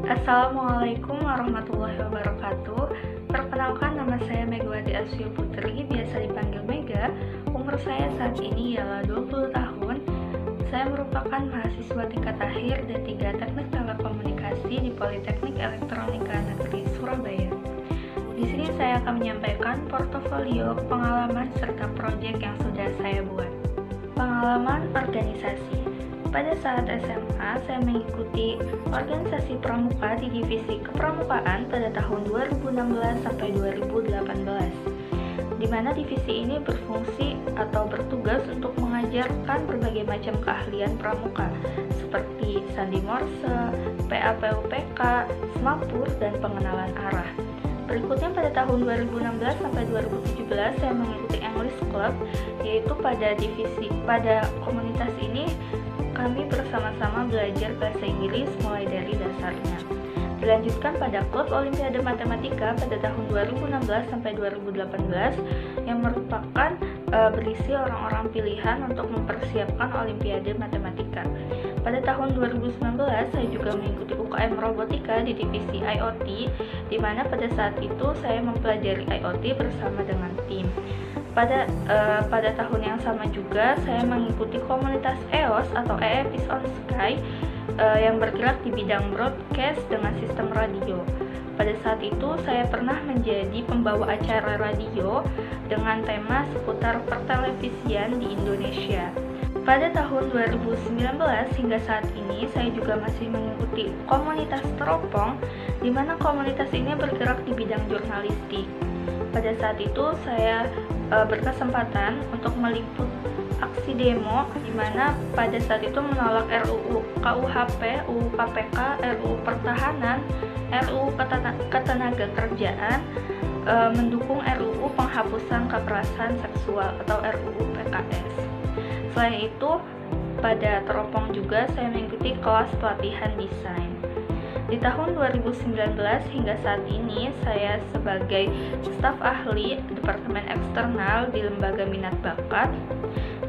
Assalamualaikum warahmatullahi wabarakatuh. Perkenalkan, nama saya Megawati Asya Putri, biasa dipanggil Mega. Umur saya saat ini ialah 20 tahun. Saya merupakan mahasiswa tingkat akhir D3 Teknik Telekomunikasi di Politeknik Elektronika Negeri Surabaya. Di sini saya akan menyampaikan portofolio, pengalaman, serta proyek yang sudah saya buat. Pengalaman organisasi. Pada saat SMA, saya mengikuti organisasi pramuka di divisi kepramukaan pada tahun 2016 sampai 2018, di mana divisi ini berfungsi atau bertugas untuk mengajarkan berbagai macam keahlian pramuka seperti sandi morse, PAPUPK, semapur, dan pengenalan arah. Berikutnya pada tahun 2016 sampai 2017 saya mengikuti English Club, yaitu pada komunitas ini kami bersama-sama belajar bahasa Inggris mulai dari dasarnya. Dilanjutkan pada klub Olimpiade Matematika pada tahun 2016 sampai 2018 yang merupakan berisi orang-orang pilihan untuk mempersiapkan Olimpiade Matematika. Pada tahun 2019 saya juga mengikuti UKM Robotika di divisi IoT, di mana pada saat itu saya mempelajari IoT bersama dengan tim. Pada tahun yang sama juga saya mengikuti komunitas EOS atau EEPIS on Sky yang bergerak di bidang broadcast dengan sistem radio. Pada saat itu saya pernah menjadi pembawa acara radio dengan tema seputar pertelevisian di Indonesia. Pada tahun 2019 hingga saat ini saya juga masih mengikuti komunitas Teropong, di mana komunitas ini bergerak di bidang jurnalistik. Pada saat itu saya berkesempatan untuk meliput aksi demo di mana pada saat itu menolak RUU KUHP, UU KPK, RUU Pertahanan, RUU Ketenagakerjaan, mendukung RUU Penghapusan Kekerasan Seksual atau RUU PKS. Selain itu, pada Teropong juga saya mengikuti kelas pelatihan desain. Di tahun 2019 hingga saat ini saya sebagai staf ahli Departemen Eksternal di Lembaga Minat Bakat,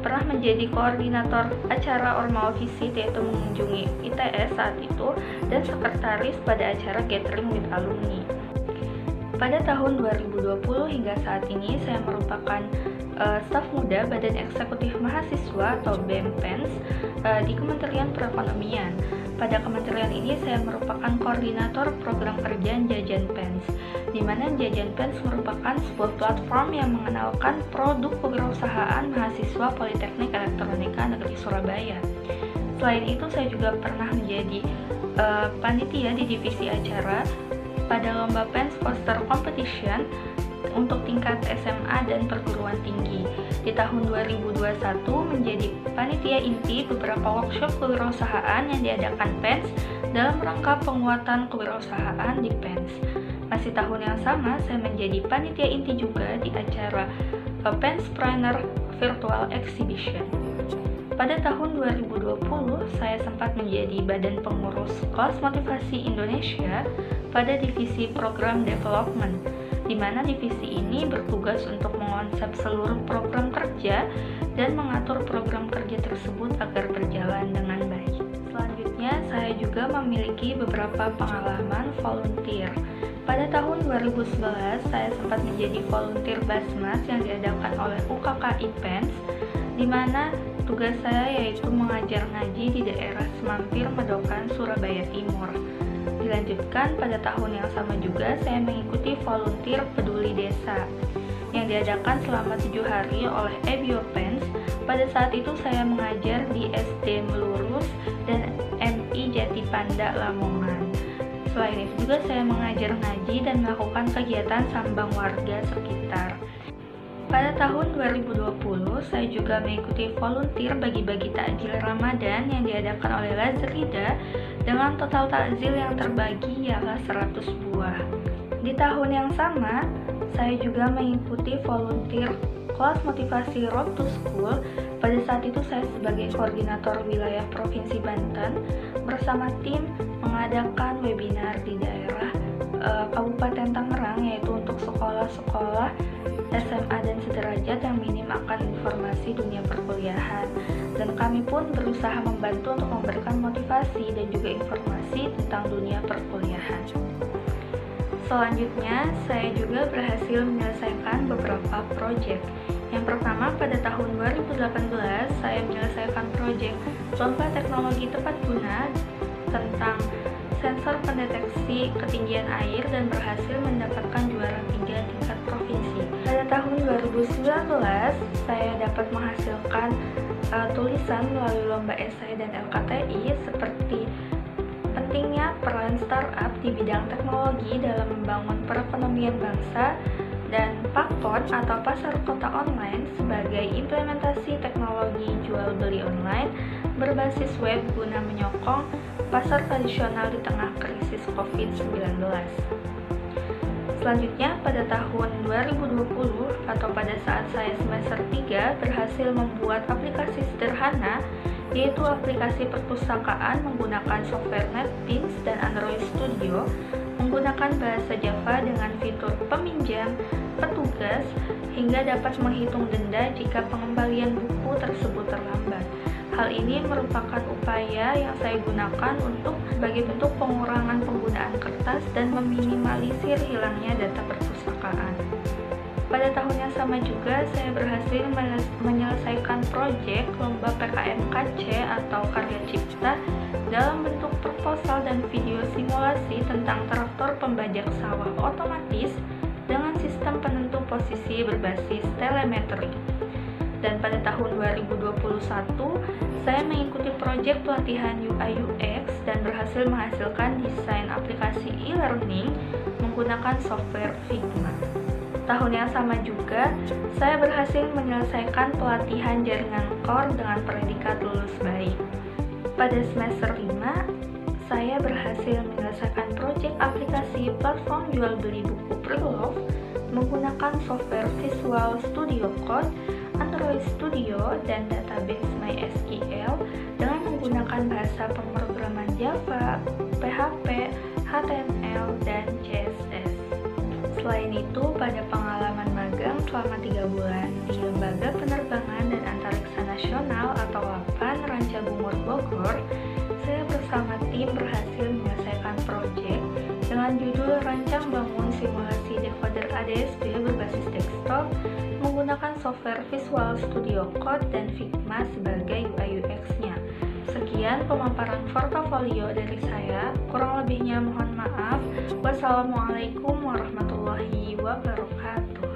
pernah menjadi koordinator acara Ormawa Visit yaitu mengunjungi ITS saat itu, dan sekretaris pada acara Gathering with Alumni. Pada tahun 2020 hingga saat ini saya merupakan staf muda Badan Eksekutif Mahasiswa atau BEMPENS di Kementerian Perekonomian. Pada kementerian ini saya merupakan koordinator program kerja Jajan Pens, di mana Jajan Pens merupakan sebuah platform yang mengenalkan produk kewirausahaan mahasiswa Politeknik Elektronika Negeri Surabaya. Selain itu saya juga pernah menjadi panitia di divisi acara pada lomba Pens Poster Competition untuk tingkat SMA dan perguruan tinggi. Di tahun 2021 menjadi panitia inti beberapa workshop kewirausahaan yang diadakan PENS dalam rangka penguatan kewirausahaan di PENS. Masih tahun yang sama saya menjadi panitia inti juga di acara Penspreneur Virtual Exhibition. Pada tahun 2020 saya sempat menjadi badan pengurus kelas motivasi Indonesia pada divisi program development, di mana divisi ini bertugas untuk mengonsep seluruh program kerja dan mengatur program kerja tersebut agar berjalan dengan baik. Selanjutnya, saya juga memiliki beberapa pengalaman volunteer. Pada tahun 2011, saya sempat menjadi volunteer Basmas yang diadakan oleh UKKI PENS, di mana tugas saya yaitu mengajar ngaji di daerah Semampir, Medokan, Surabaya Timur. Dilanjutkan pada tahun yang sama juga saya mengikuti volunteer peduli desa yang diadakan selama 7 hari oleh EBIOPENS. Pada saat itu saya mengajar di SD Melurus dan MI Jatipanda Lamongan. Selain itu juga saya mengajar ngaji dan melakukan kegiatan sambang warga sekitar. Pada tahun 2020 saya juga mengikuti volunteer bagi-bagi takjil Ramadan yang diadakan oleh Lazrida dengan total takjil yang terbagi ialah 100 buah. Di tahun yang sama, saya juga mengikuti volunteer kelas motivasi Road to School. Pada saat itu saya sebagai koordinator wilayah Provinsi Banten bersama tim mengadakan webinar di daerah Kabupaten Tangerang, yaitu untuk sekolah-sekolah SMA dan sederajat yang minim akan informasi dunia perkuliahan, dan kami pun berusaha membantu untuk memberikan motivasi dan juga informasi tentang dunia perkuliahan. Selanjutnya, saya juga berhasil menyelesaikan beberapa proyek. Yang pertama, pada tahun 2018, saya menyelesaikan proyek lomba teknologi tepat guna tentang sensor pendeteksi ketinggian air dan berhasil mendapatkan juara 3 tingkat provinsi. Pada tahun 2019, saya dapat menghasilkan tulisan melalui lomba esai dan LKTI seperti pentingnya peran startup di bidang teknologi dalam membangun perekonomian bangsa dan PAKON atau Pasar Kota Online sebagai implementasi teknologi jual beli online berbasis web guna menyokong pasar tradisional di tengah krisis COVID-19. Selanjutnya, pada tahun 2020 atau pada saat saya semester 3 berhasil membuat aplikasi sederhana, yaitu aplikasi perpustakaan menggunakan software NetBeans dan Android Studio menggunakan bahasa Java dengan fitur peminjam, petugas, hingga dapat menghitung denda jika pengembalian buku tersebut terlambat. Hal ini merupakan upaya yang saya gunakan untuk sebagai bentuk pengurangan penggunaan kertas dan meminimalisir hilangnya data perpustakaan. Pada tahun yang sama juga, saya berhasil menyelesaikan proyek lomba PKMKC atau karya cipta dalam bentuk proposal dan video simulasi tentang traktor pembajak sawah otomatis dengan sistem penentu posisi berbasis telemetri. Dan pada tahun 2021, saya mengikuti proyek pelatihan UI UX dan berhasil menghasilkan desain aplikasi e-learning menggunakan software Figma. Tahun yang sama juga, saya berhasil menyelesaikan pelatihan jaringan core dengan predikat lulus baik. Pada semester 5, saya berhasil menyelesaikan proyek aplikasi platform jual beli buku Preloved menggunakan software Visual Studio Code, Android Studio, dan database MySQL dengan menggunakan bahasa pemrograman Java, PHP, HTML, dan CSS. Selain itu, pada pengalaman magang selama 3 bulan di Lembaga Penerbangan dan Antariksa Nasional atau LAPAN Ranca Bungur Bogor, saya bersama tim berhasil menyelesaikan proyek dengan judul Rancang Bangun Simulasi Decoder ADSB berbasis desktop menggunakan software Visual Studio Code dan Figma sebagai UI UX-nya. Sekian pemaparan portofolio dari saya, kurang lebihnya mohon maaf. Wassalamualaikum warahmatullahi wabarakatuh.